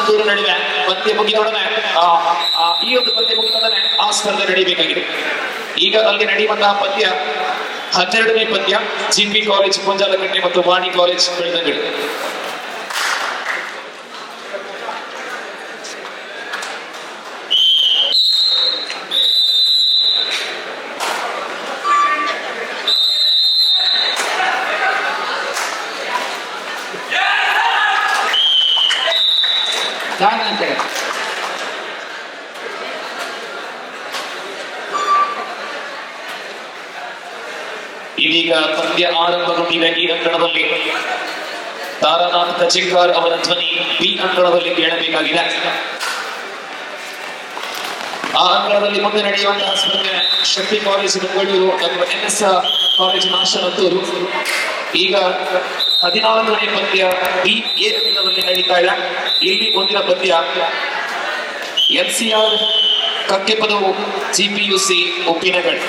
ನಾಶನಂತೂರು ನಡುವೆ ಪಂದ್ಯ ಮುಗಿದೊಡನೆ ಈ ಒಂದು ಪಂದ್ಯ ಮುಗಿದೊಡನೆ ಆ ಸ್ಪರ್ಧೆ ನಡೀಬೇಕಾಗಿದೆ. ಈಗ ಅಲ್ಲಿ ನಡೆಯುವಂತಹ ಪಂದ್ಯ 12ನೇ ಪಂದ್ಯ ಜಿಪಿ ಕಾಲೇಜ್ ಪುಂಜಾಲಕಟ್ಟೆ ಮತ್ತು ವಾಣಿ ಕಾಲೇಜ್ ಬೆಳ್ತಂಗಡಿ. ಇದೀಗ ಪಂದ್ಯ ಆರಂಭಗೊಂಡಿದೆ. ಈ ಅಂಕಣದಲ್ಲಿ ತಾರಾನಾಥ್ ಕಚಿಕಾರ್ ಅವರ ಧ್ವನಿ ಬಿ ಅಂಕಣದಲ್ಲಿ ಕೇಳಬೇಕಾಗಿದೆ. ಆ ಅಂಕಣದಲ್ಲಿ ಮುಂದೆ ನಡೆಯುವಂತಹ ಸ್ಪರ್ಧೆ ಶಕ್ತಿ ಕಾಲೇಜ್ ಬೆಂಗಳೂರು ಅಥವಾ NS ಕಾಲೇಜ್ ನಾಶನತ್ತೂರು. ಈಗ 14ನೇ ಪಂದ್ಯ ಬಿ ಎ ಅಂಕಣದಲ್ಲಿ ನಡೀತಾ ಇದೆ. ಇಲ್ಲಿ ಮುಂದಿನ ಪಂದ್ಯ NCR ಕಕ್ಕೆಪದವು GPUC ಉಪ್ಪಿನಗಡಿ.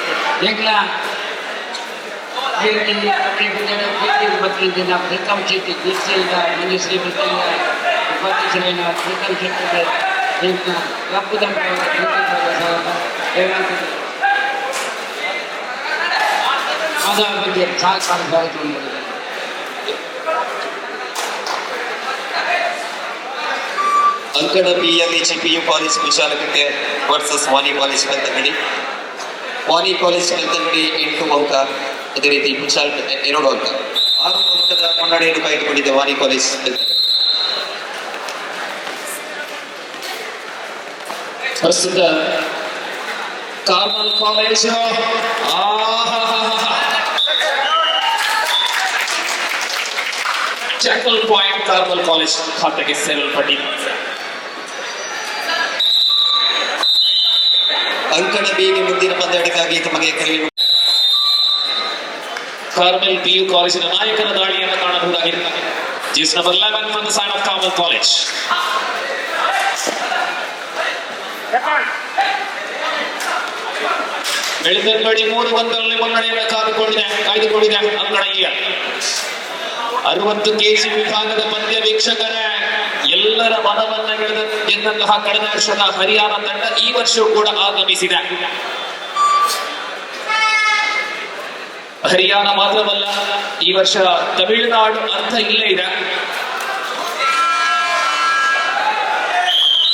ప్రథమ చేతి దీక్షగా మంజుశ్రీ ఉపాధ్యక్షులైన ప్రీతం శెట్టి అద్భుతం ఆధార ಬಗ್ಗೆ ಸಾಕಾರವಾಯಿತು. ಅಂಕಣ ಬಿಯಲ್ಲಿ GPU ಕಾಲೇಜ್ ಪುಂಜಾಲಕಟ್ಟೆ ವರ್ಸಸ್ ವಾಣಿ ಕಾಲೇಜ್ ಬೆಳ್ತಂಗಡಿ. ವಾಣಿ ಕಾಲೇಜ್ ಬೆಳ್ತಂಗಡಿ 8 ಅಂಕ, ಅದೇ ರೀತಿ ಪುಂಜಾಲಕಟ್ಟೆ 2 ಅಂಕ. 6 ಅಂಕದ ಮುನ್ನಡೆಯನ್ನು ಕಾಯ್ದುಕೊಂಡಿದ್ದ ವಾಣಿ ಕಾಲೇಜ್ ಬೆಳ್ತಂಗಡಿ. ಪ್ರಸ್ತುತ Carmel college tackle point Carmel college ಖಾತೆಗೆ ಸೇರಲ್ಪಟ್ಟಿದೆ. ಅಂಕಣ ಬಿಗೆ ಮುಂದಿನ ಪಂದ್ಯಾಟಕ್ಕಾಗಿ ತಮಗೆ ಕರೆಯಲು ಕಾರ್ಮೆಲ್ PU ಕಾಲೇಜಿನ ನಾಯಕನ ದಾಳಿಯನ್ನು ಕಾಣಬಹುದಾಗಿದೆ. ಜೀಸ್ number 11 from the side of Carmel college. Belthangady 3-1ರಲ್ಲಿ ಮುನ್ನಡೆಯನ್ನು ಕಾಯ್ದುಕೊಂಡಿದೆ ಅಂಕಣ ಈಗ. 60 kg ವಿಭಾಗದ ಪಂದ್ಯ ವೀಕ್ಷಕರೇ, ಎಲ್ಲರ ಮನವನ್ನ ಗೆದ್ದಂತಹ ಕಳೆದ ವರ್ಷದ ಹರಿಯಾಣ ತಂಡ ಈ ವರ್ಷವೂ ಕೂಡ ಆಗಮಿಸಿದೆ. ಹರಿಯಾಣ ಮಾತ್ರವಲ್ಲ, ಈ ವರ್ಷ ತಮಿಳುನಾಡು ಅರ್ಥ ಇಲ್ಲೇ ಇದೆ.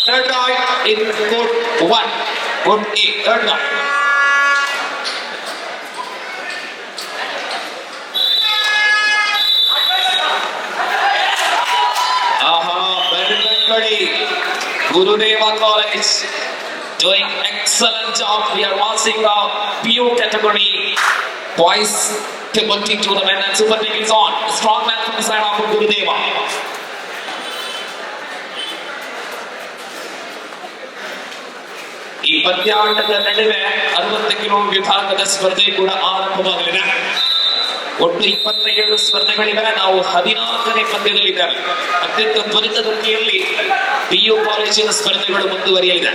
Third right in court 1, court A, third right. Belthangady Gurudeva College doing excellent job. We are passing the PU category boys Kabaddi tournament and Super League is on. A strong man from the side of Gurudeva. ಈ ಪಂದ್ಯಾಟದ ನಡುವೆ 60 kilo ವಿಭಾಗದ ಸ್ಪರ್ಧೆ ಕೂಡ ಆರಂಭವಾಗಲಿದೆ. ಒಟ್ಟು 27 ಸ್ಪರ್ಧೆಗಳಿವೆ. ನಾವು 14ನೇ ಪಂದ್ಯದಲ್ಲಿದ್ದೇವೆ. ಅತ್ಯಂತ ತ್ವರಿತ ಗತಿಯಲ್ಲಿ PU ಕಾಲೇಜಿನ ಸ್ಪರ್ಧೆಗಳು ಮುಂದುವರಿಯಲಿದೆ.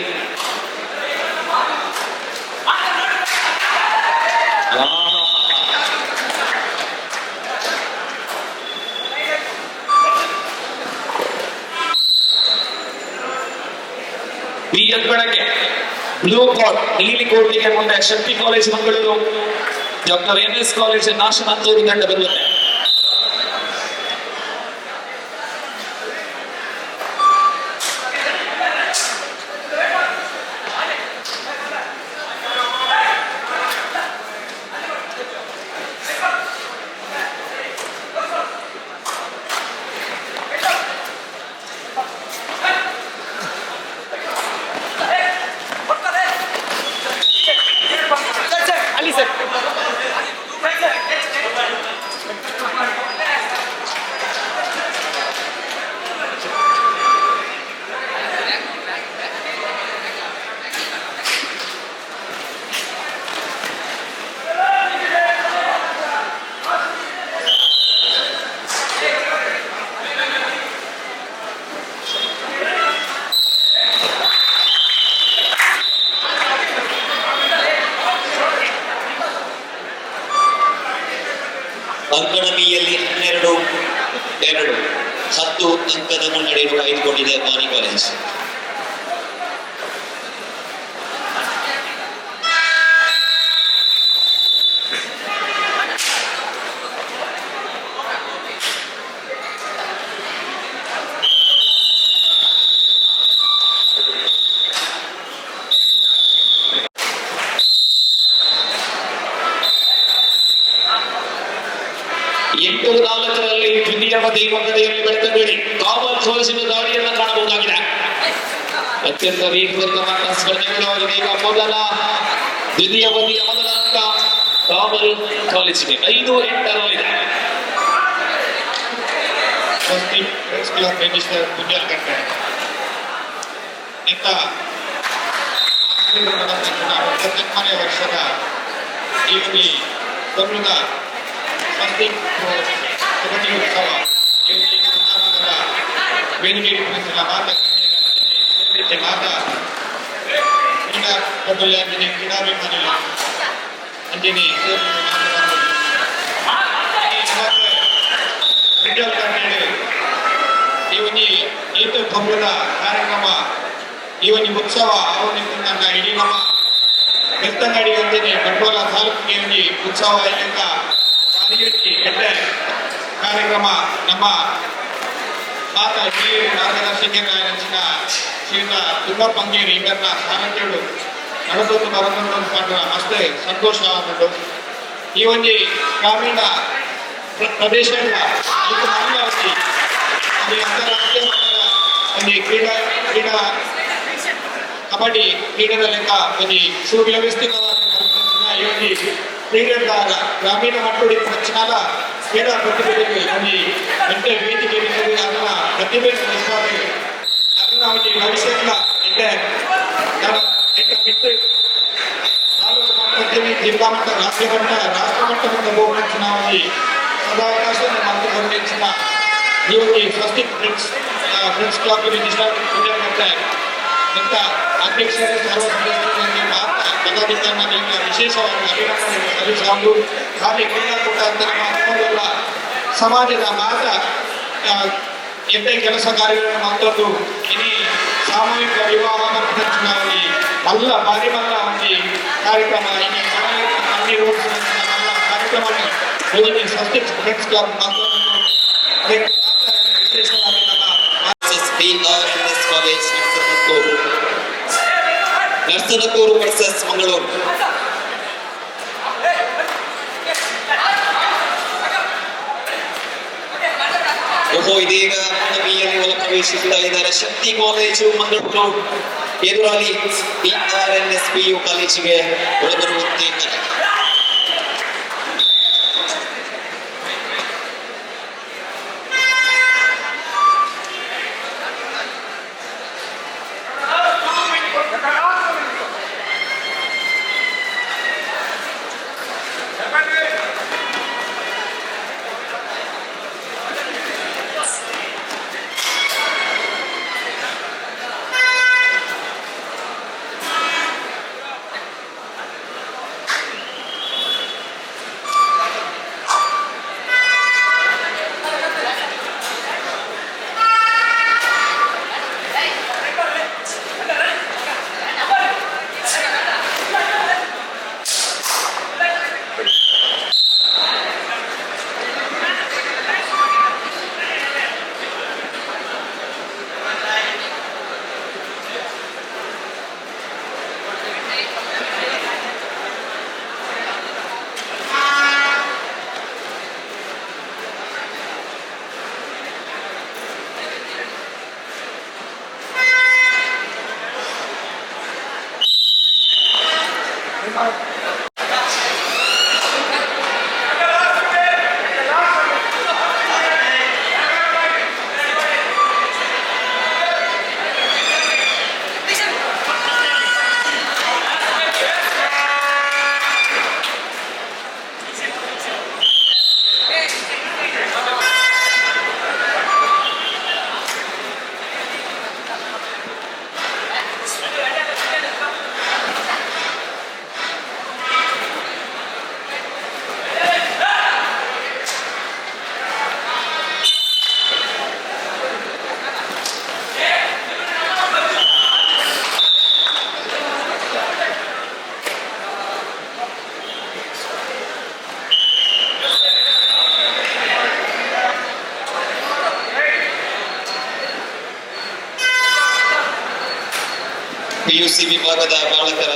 ಬಿ ಅಂಕಣಕ್ಕೆ ಬ್ಲೂ ಕೋಟ್ ನೀಲಿ ಕೋಟಿಗೆ ಮುಂದೆ Shakti college Mangaluru, doctor NS college ನಾಶನತ್ತೂರು ತಂಡ ಬರುತ್ತೆ. 10 ಅಂಕದ ಮುನ್ನಡೆಯನ್ನು ಕಾಯ್ದುಕೊಂಡಿದೆ ವಾಣಿ ಕಾಲೇಜ್. ಎಂಟು ನಾಲ್ಕರಲ್ಲಿ ದ್ವಿತೀಯವತಿ ಮುನ್ನಡೆಯಲ್ಲಿ ಬೆಳತಂಗಡಿ ಕಾಮಲ್ ಸೋಲಿಸಿದ ದಾಳಿಯನ್ನ ಕಾಣಬಹುದಾಗಿದೆ. ಅತ್ಯಂತ ವೇಗವಂತವಾದ ಸ್ಪರ್ಧೆಗಳಾಗಿದೆ. ಈಗ ದ್ವಿತೀಯವತಿಯ ಮೊದಲ ಅಂಕ ಕಾಮಲ್ ಸೋಲಿಸಿದೆ. 5-8ರಲ್ಲಿದೆ. ಸ್ವಸ್ತಿಕ್ ಪ್ರೆಸ್ ಕ್ಲಬ್ ರಿಜಿಸ್ಟರ್ ಪುಂಜಲ್ಕಟ್ಟೆ ಇಂಥ ಹತ್ತೊಂಬತ್ತನೇ ವರ್ಷದ ಈ ಕನ್ನಡ ಸ್ವಸ್ತಿಕ್ ಕಬಡ್ಡಿ ಉತ್ಸವ ವೇದಿಕೆ ಮಾತಾ ಕ್ರೀಡಾ ಪ್ರಬಲ್ಯ ಅಂಜನೆ ಕ್ರೀಡಾಭಿಮಾನಿ ಅಂಜನೆ ಇವನಿ ಈತ ಕಬ್ಬದ ಕಾರ್ಯಕ್ರಮ ಇವನಿ ಉತ್ಸವ ಅವನಿಗೆ ನನ್ನ ಇಡೀ ನಮ್ಮ ಬೆಳ್ತಂಗಡಿ ಅಂಜನೆ ಬಂಡವಾಳ ತಾಲೂಕಿಗೆ ಉತ್ಸವ ಇಲ್ಲಿಂದ ಕಾರ್ಯಕ್ರಮ ನಮ್ಮ ಮಾತಾ ಹಿರಿಯ ಮಾರ್ಗದರ್ಶಕರಾಗಿನ ಶ್ರೀಯುತ ತುಂಬಾ ಪಂಗೇರಿ ಇವರನ್ನ ಸಾರಥ್ಯಗಳು ನಡೆದೊಂದು ಬರೋದನ್ನು ಕಂಡ್ರೆ ಅಷ್ಟೇ ಸಂತೋಷ ಆಗುವುದು. ಈ ಒಂದು ಗ್ರಾಮೀಣ ಪ್ರದೇಶಗಳ ಅಂತಾರಾಷ್ಟ್ರೀಯ ಮಟ್ಟದ ಒಂದು ಕ್ರೀಡಾ ಕಬಡ್ಡಿ ಕ್ರೀಡೆದ ಲೆಕ್ಕ ಒಂದು ಸುವ್ಯವಸ್ಥಿತವಾಗಿ ಈ ಒಂದು ಕ್ರೀಡೆಗಳ ಗ್ರಾಮೀಣ ಮಟ್ಟದಲ್ಲಿ ಪ್ರಚನಾಲ ಕ್ರೀಡಾ ಪ್ರತಿಭೆಗಳಿಗೆ ಒಂದು ಎಂಟೆ ವೇದಿಕೆ ಅದನ್ನ ಪ್ರತಿಭೆ ಅದನ್ನ ಒಂದು ಭವಿಷ್ಯದ ಬಿಟ್ಟು ತಾಲೂಕು ಮಟ್ಟದಲ್ಲಿ ಜಿಲ್ಲಾ ಮಟ್ಟ ರಾಷ್ಟ್ರ ಮಟ್ಟದ ಹೋಗುವ ಚುನಾವಣೆ ಸದಾವಕಾಶ ಮತ್ತು ಹೆಚ್ಚಿನ ಈ ಒಂದು ಸ್ವಸ್ತಿಕ್ ಫ್ರೆಂಡ್ಸ್ ಕ್ಲಬ್ ರಿಜಿಸ್ಟರ್ ಪುಂಜಲ್ಕಟ್ಟೆ ಇಂಥ ಅಧ್ಯಕ್ಷರು ಸರ್ವ ಸದಸ್ಯರಿಗೆ ಮಾತ್ರ ಪದಾಧಿಕಾರಿಗಳಿಂದ ವಿಶೇಷವಾಗಿ ಅಭಿನಂದನೆ ಸಲ್ಲಿಸುವುದು. ಹಾಗೆ ಕ್ರೀಡಾಕೂಟ ಅಂತ ನಮ್ಮ ಸಮಾಜದ ಮಾತ್ರ ಎಂಟೇ ಕೆಲಸ ಕಾರ್ಯಗಳನ್ನು ಮತ್ತೊಂದು ಇಡೀ ಸಾಮೂಹಿಕ ವಿವಾಹ ಮತ್ತು ಚುನಾವಣೆ ಮಲ್ಲ ಭಾರಿ ಮಲ್ಲ ಒಂದು ಕಾರ್ಯಕ್ರಮ ಇಲ್ಲಿ ಕಾರ್ಯಕ್ರಮ ಸ್ವಸ್ತಿಕ್ ಫ್ರೆಂಡ್ಸ್ ಕ್ಲಬ್ ಮತ್ತೊಂದು ವಿಶೇಷವಾಗಿ ನರ್ಸನಕೂರು ವರ್ಸಸ್ ಮಂಗಳೂರು. ಇದೀಗ ಬಿಯಲ್ಲಿ ಒಳ ಪ್ರವೇಶಿಸ್ತಾ ಇದ್ದಾರೆ. ಶಕ್ತಿ ಕಾಲೇಜು ಮಂಗಳೂರು ಎದುರಾಳಿ BRNSPU ಕಾಲೇಜಿಗೆ ಒಳಬರುವಂತೆ PUC ವಿಭಾಗದ ಬಾಲಕರ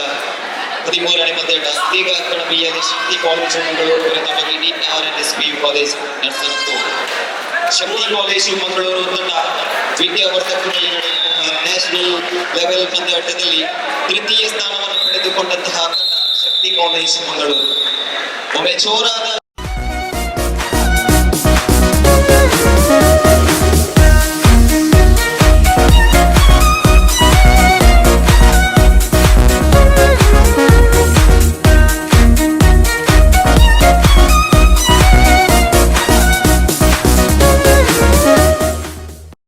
13ನೇ ಪಂದ್ಯಾಟ ಈಗ ಅಂಕಣ ಬಿಯಲ್ಲಿ ಶಕ್ತಿ ಕಾಲೇಜು ಮಂಗಳೂರು ವಿರುದ್ಧವಾಗಿ DRNSPU ಕಾಲೇಜ್ ನಡೆಸಿತು. ಶಕ್ತಿ ಕಾಲೇಜು ಮಂಗಳೂರು ತಂಡ ದ್ವಿತೀಯ ವರ್ಷದಲ್ಲಿ ನಡೆಯುತ್ತಿರುವ ನ್ಯಾಷನಲ್ ಲೆವೆಲ್ ಪಂದ್ಯಾಟದಲ್ಲಿ ತೃತೀಯ ಸ್ಥಾನವನ್ನು ಪಡೆದುಕೊಂಡಂತಹ ತಂಡ ಶಕ್ತಿ ಕಾಲೇಜು ಮಂಗಳೂರು. ಒಮ್ಮೆ ಜೋರಾದ